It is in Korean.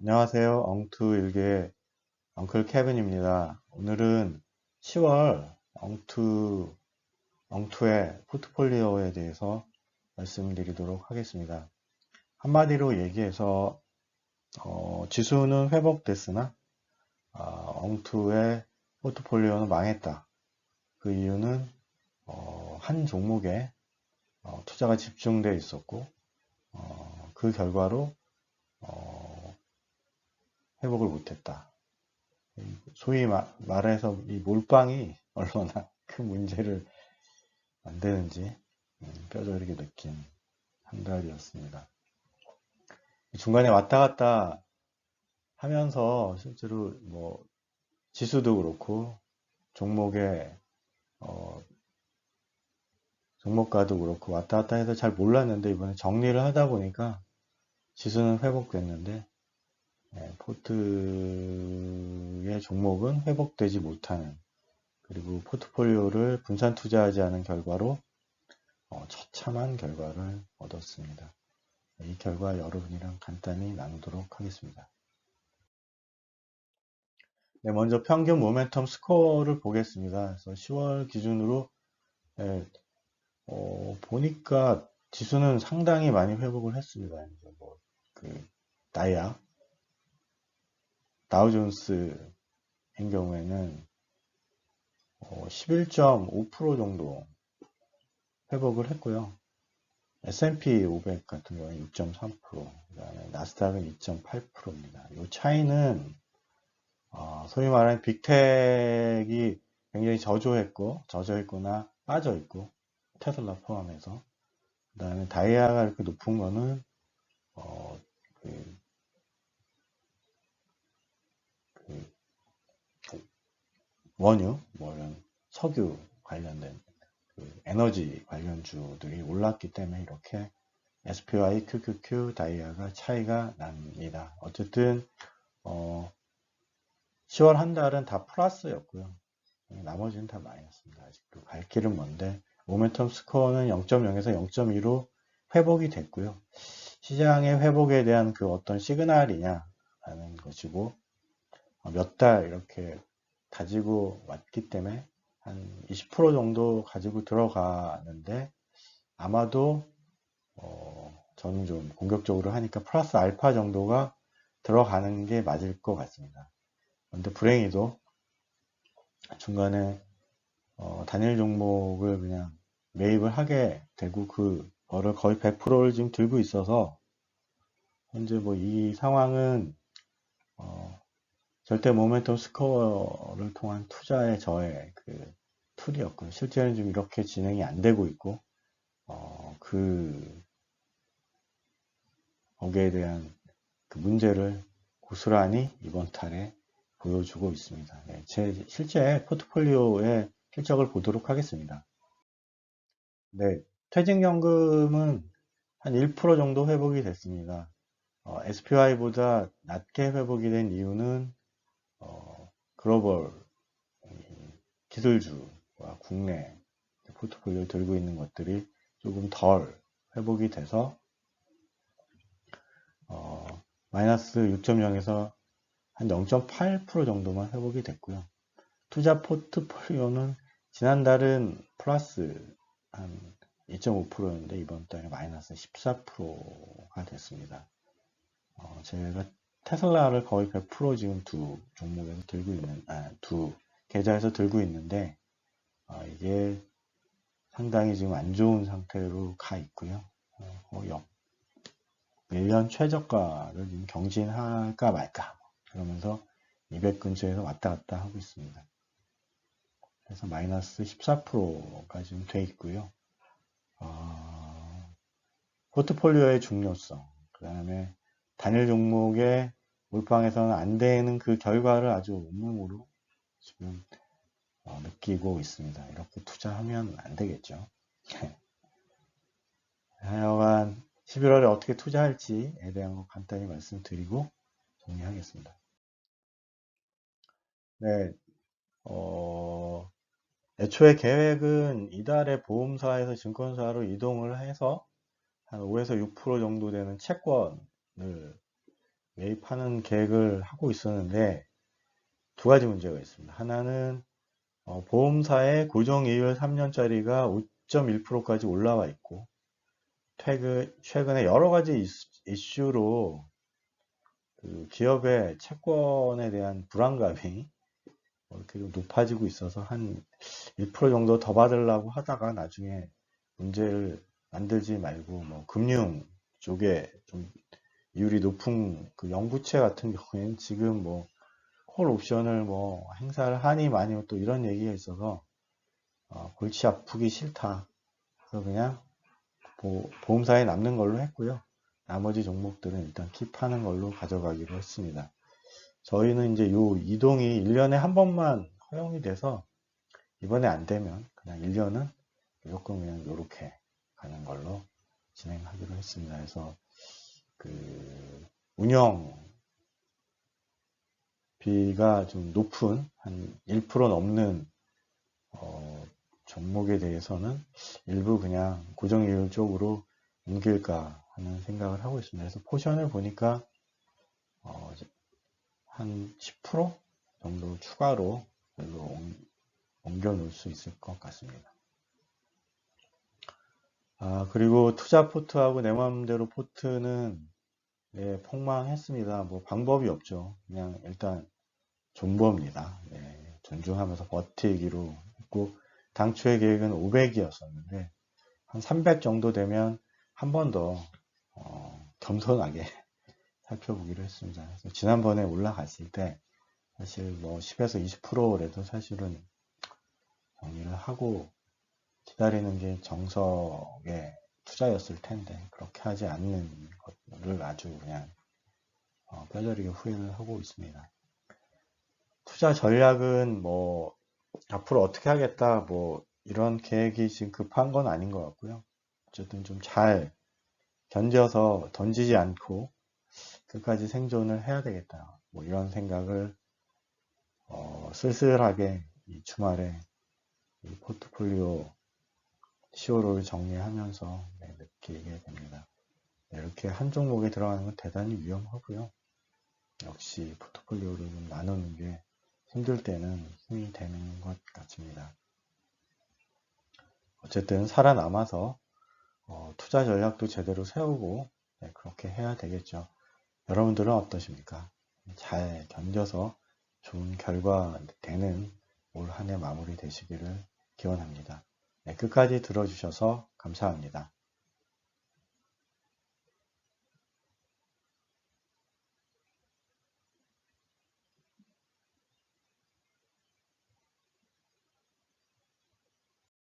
안녕하세요. 엉투일기의 엉클 케빈입니다. 오늘은 10월 엉투의 포트폴리오에 대해서 말씀드리도록 하겠습니다. 한마디로 얘기해서 지수는 회복됐으나 엉투의 포트폴리오는 망했다. 그 이유는 한 종목에 투자가 집중되어 있었고 그 결과로 회복을 못했다. 소위 말해서 이 몰빵이 얼마나 큰 문제를 만드는지 뼈저리게 느낀 한 달이었습니다. 중간에 왔다 갔다 하면서 실제로 뭐 지수도 그렇고 종목의 종목가도 그렇고 왔다 갔다 해서 잘 몰랐는데 이번에 정리를 하다 보니까 지수는 회복됐는데 포트의 종목은 회복되지 못하는, 그리고 포트폴리오를 분산 투자하지 않은 결과로 처참한 결과를 얻었습니다. 이 결과 여러분이랑 간단히 나누도록 하겠습니다. 네, 먼저 평균 모멘텀 스코어를 보겠습니다. 그래서 10월 기준으로 보니까 지수는 상당히 많이 회복을 했습니다. 이제 그 다우존스인 경우에는 11.5% 정도 회복을 했고요. S&P 500 같은 경우에 6.3%, 그다음에 나스닥은 2.8%입니다. 이 차이는 소위 말하는 빅텍이 굉장히 저조했거나 빠져있고, 테슬라 포함해서. 그 다음에 다이아가 이렇게 높은 거는, 그, 그 원유, 뭐 이런 석유 관련된 에너지 관련주들이 올랐기 때문에 이렇게 SPY, QQQ, 다이아가 차이가 납니다. 어쨌든, 10월 한 달은 다 플러스였고요. 나머지는 다 마이너스입니다. 아직도 갈 길은 먼데, 모멘텀 스코어는 0.0에서 0.2로 회복이 됐고요. 시장의 회복에 대한 그 어떤 시그널이냐라는 것이고, 몇 달 이렇게 가지고 왔기 때문에 한 20% 정도 가지고 들어가는데, 아마도 저는 좀 공격적으로 하니까 플러스 알파 정도가 들어가는 게 맞을 것 같습니다. 그런데 불행히도 중간에 단일 종목을 그냥 매입을 하게 되고 그거를 거의 100%를 지금 들고 있어서 현재 뭐 이 상황은 절대 모멘텀 스코어를 통한 투자의 저의 그 툴이었고요. 실제는 지금 이렇게 진행이 안 되고 있고 거기에 대한 그 문제를 고스란히 이번 달에 보여주고 있습니다. 네, 제 실제 포트폴리오의 실적을 보도록 하겠습니다. 네, 퇴직연금은 한 1% 정도 회복이 됐습니다. SPY보다 낮게 회복이 된 이유는 글로벌 기술주와 국내 포트폴리오 들고 있는 것들이 조금 덜 회복이 돼서 마이너스 6.0에서 한 0.8% 정도만 회복이 됐고요. 투자 포트폴리오는 지난달은 플러스 한 2.5%였는데 이번 달에 마이너스 14%가 됐습니다. 제가 테슬라를 거의 100% 지금 두 종목에서 들고 있는, 두 계좌에서 들고 있는데, 이게 상당히 지금 안 좋은 상태로 가 있고요. 1년 최저가를 지금 경신할까 말까. 그러면서 200 근처에서 왔다 갔다 하고 있습니다. 그래서 마이너스 14%가 지금 돼 있고요. 포트폴리오의 중요성, 그 다음에 단일 종목의 몰빵에서는 안 되는 그 결과를 아주 온몸으로 지금 느끼고 있습니다. 이렇게 투자하면 안 되겠죠. 하여간 11월에 어떻게 투자할지에 대한 거 간단히 말씀드리고 정리하겠습니다. 네, 애초에 계획은 이달에 보험사에서 증권사로 이동을 해서 한 5에서 6% 정도 되는 채권을 매입하는 계획을 하고 있었는데 두 가지 문제가 있습니다. 하나는 보험사의 고정이율 3년짜리가 5.1%까지 올라와 있고 최근에 여러 가지 이슈로 그 기업의 채권에 대한 불안감이 이렇게 좀 높아지고 있어서 한 1% 정도 더 받으려고 하다가 나중에 문제를 만들지 말고 뭐 금융 쪽에 좀 이율이 높은 그 영부채 같은 경우에는 지금 뭐 콜 옵션을 뭐 행사를 하니 마니 또 이런 얘기가 있어서 골치 아프기 싫다. 그래서 그냥 보험사에 남는 걸로 했고요. 나머지 종목들은 일단 킵하는 걸로 가져가기로 했습니다. 저희는 이제 요 이동이 1년에 한 번만 허용이 돼서 이번에 안 되면 그냥 1년은 무조건 그냥 이렇게 가는 걸로 진행하기로 했습니다. 그래서 그 운영비가 좀 높은 한 1% 넘는 종목에 대해서는 일부 그냥 고정이율 쪽으로 옮길까 하는 생각을 하고 있습니다. 그래서 포션을 보니까 한 10% 정도 추가로 옮겨 놓을 수 있을 것 같습니다. 그리고 투자 포트하고 내 마음대로 포트는 네, 폭망했습니다. 뭐 방법이 없죠. 그냥 일단 존버입니다. 네, 존중하면서 버티기로 했고 당초의 계획은 500이었었는데 한 300 정도 되면 한 번 더 겸손하게 살펴보기로 했습니다. 그래서 지난번에 올라갔을 때 사실 뭐 10에서 20%라도 사실은 정리를 하고 기다리는 게 정석의 투자였을 텐데 그렇게 하지 않는 것을 아주 그냥 뼈저리게 후회를 하고 있습니다. 투자 전략은 뭐 앞으로 어떻게 하겠다 뭐 이런 계획이 지금 급한 건 아닌 것 같고요. 어쨌든 좀 잘 견뎌서 던지지 않고 끝까지 생존을 해야 되겠다. 뭐 이런 생각을 쓸쓸하게 이 주말에 이 포트폴리오 시오를 정리하면서 느끼게 됩니다. 이렇게 한 종목에 들어가는 건 대단히 위험하고요. 역시 포트폴리오를 좀 나누는 게 힘들 때는 힘이 되는 것 같습니다. 어쨌든 살아남아서 투자 전략도 제대로 세우고 그렇게 해야 되겠죠. 여러분들은 어떠십니까? 잘 견뎌서 좋은 결과 되는 올 한 해 마무리 되시기를 기원합니다. 끝까지 들어주셔서 감사합니다.